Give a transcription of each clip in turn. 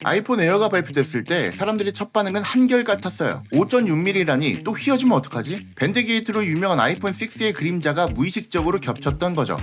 아이폰 에어가 발표됐을 때 사람들의 첫 반응은 한결같았어요. 5.6mm라니 또 휘어지면 어떡하지? 밴드 게이트로 유명한 아이폰 6의 그림자가 무의식적으로 겹쳤던 거죠.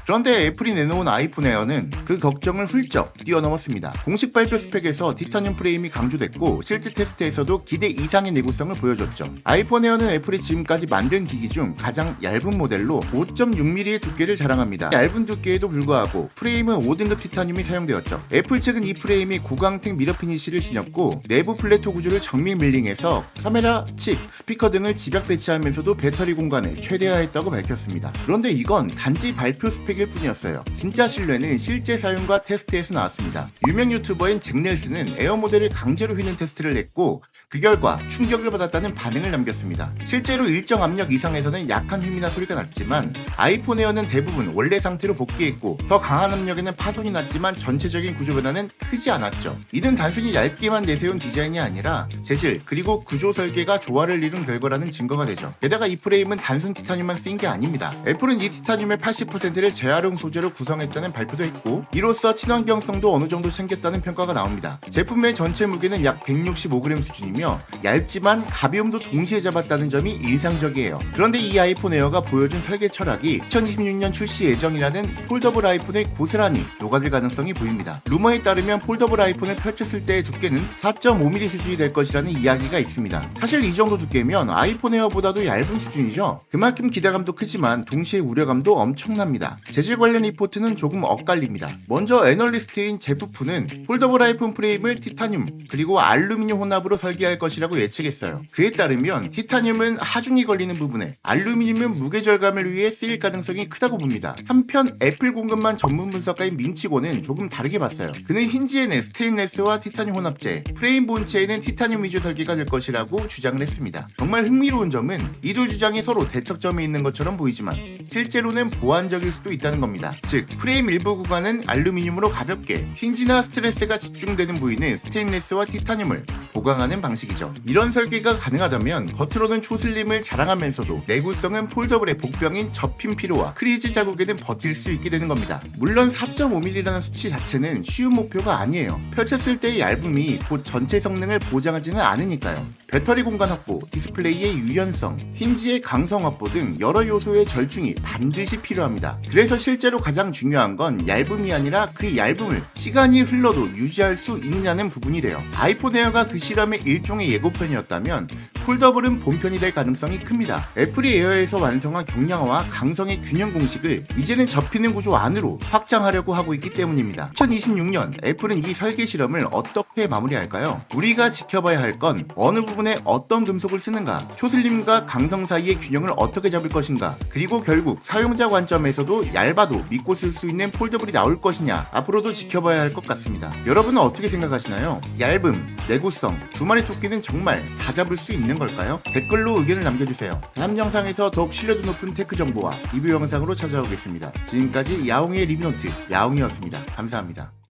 그런데 애플이 내놓은 아이폰 에어는 그 걱정을 훌쩍 뛰어넘었습니다. 공식 발표 스펙에서 티타늄 프레임이 강조됐고 실제 테스트에서도 기대 이상의 내구성을 보여줬죠. 아이폰 에어는 애플이 지금까지 만든 기기 중 가장 얇은 모델로 5.6mm의 두께를 자랑합니다. 얇은 두께에도 불구하고 프레임은 5등급 티타늄이 사용되었죠. 애플 측은 이 프레임이 고광택 미러 피니쉬를 신였고 내부 플래토 구조를 정밀 밀링해서 카메라, 칩, 스피커 등을 집약 배치하면서도 배터리 공간을 최대화했다고 밝혔습니다. 그런데 이건 단지 발표 스펙일 뿐이었어요. 진짜 신뢰는 실제 사용과 테스트에서 나왔습니다. 유명 유튜버인 잭 넬슨은 에어 모델을 강제로 휘는 테스트를 했고 그 결과 충격을 받았다는 반응을 남겼습니다. 실제로 일정 압력 이상에서는 약한 휘미나 소리가 났지만 아이폰 에어는 대부분 원래 상태로 복귀했고 더 강한 압력에는 파손이 났지만 전체적인 구조 변화는 크지 않았죠. 이는 단순히 얇게만 내세운 디자인이 아니라 재질 그리고 구조 설계가 조화를 이룬 결과라는 증거가 되죠. 게다가 이 프레임은 단순 티타늄만 쓰인 게 아닙니다. 애플은 이 티타늄의 80%를 재활용 소재로 구성했다는 발표도 했고 이로써 친환경성도 어느 정도 챙겼다는 평가가 나옵니다. 제품의 전체 무게는 약 165g 수준이며 얇지만 가벼움도 동시에 잡았다는 점이 인상적이에요. 그런데 이 아이폰 에어가 보여준 설계 철학이 2026년 출시 예정이라는 폴더블 아이폰에 고스란히 녹아들 가능성이 보입니다. 루머에 따르면 폴더블 아이폰을 펼쳤을 때의 두께는 4.5mm 수준이 될 것이라는 이야기가 있습니다. 사실 이 정도 두께면 아이폰 에어보다도 얇은 수준이죠. 그만큼 기대감도 크지만 동시에 우려감도 엄청납니다. 재질 관련 리포트는 조금 엇갈립니다. 먼저 애널리스트인 제프푸는 폴더블 아이폰 프레임을 티타늄 그리고 알루미늄 혼합으로 설계할 것이라고 예측했어요. 그에 따르면 티타늄은 하중이 걸리는 부분에 알루미늄은 무게 절감을 위해 쓰일 가능성이 크다고 봅니다. 한편 애플 공급망 전문 분석가인 민치고는 조금 다르게 봤어요. 그는 힌지에는 스테인레스와 티타늄 혼합재, 프레임 본체에는 티타늄 위주 설계가 될 것이라고 주장을 했습니다. 정말 흥미로운 점은 이 두 주장이 서로 대척점에 있는 것처럼 보이지만 실제로는 보완적일 수도 있다는 겁니다. 즉 프레임 일부 구간은 알루미늄으로 가볍게 힌지나 스트레스가 집중되는 부위는 스테인레스와 티타늄을 보강하는 방식이죠. 이런 설계가 가능하다면 겉으로는 초슬림을 자랑하면서도 내구성은 폴더블의 복병인 접힘 피로와 크리즈 자국에는 버틸 수 있게 되는 겁니다. 물론 4.5mm라는 수치 자체는 쉬운 목표가 아니에요. 펼쳤을 때의 얇음이 곧 전체 성능을 보장하지는 않으니까요. 배터리 공간 확보, 디스플레이의 유연성, 힌지의 강성 확보 등 여러 요소의 절충이 반드시 필요합니다. 그래서 실제로 가장 중요한 건 얇음이 아니라 그 얇음을 시간이 흘러도 유지할 수 있느냐는 부분이 돼요. 아이폰 에어가 그 실험의 일종의 예고편이었다면 폴더블은 본편이 될 가능성이 큽니다. 애플이 에어에서 완성한 경량화와 강성의 균형 공식을 이제는 접히는 구조 안으로 확장하려고 하고 있기 때문입니다. 2026년 애플은 이 설계 실험을 어떻게 마무리할까요? 우리가 지켜봐야 할 건 어느 부분에 어떤 금속을 쓰는가, 초슬림과 강성 사이의 균형을 어떻게 잡을 것인가, 그리고 결국 사용자 관점에서도 얇아도 믿고 쓸 수 있는 폴더블이 나올 것이냐 앞으로도 지켜봐야 할 것 같습니다. 여러분은 어떻게 생각하시나요? 얇음, 내구성, 두 마리 토끼는 정말 다 잡을 수 있는 걸까요? 댓글로 의견을 남겨주세요. 다음 영상에서 더욱 신뢰도 높은 테크 정보와 리뷰 영상으로 찾아오겠습니다. 지금까지 야옹의 리뷰노트 야옹이었습니다. 감사합니다.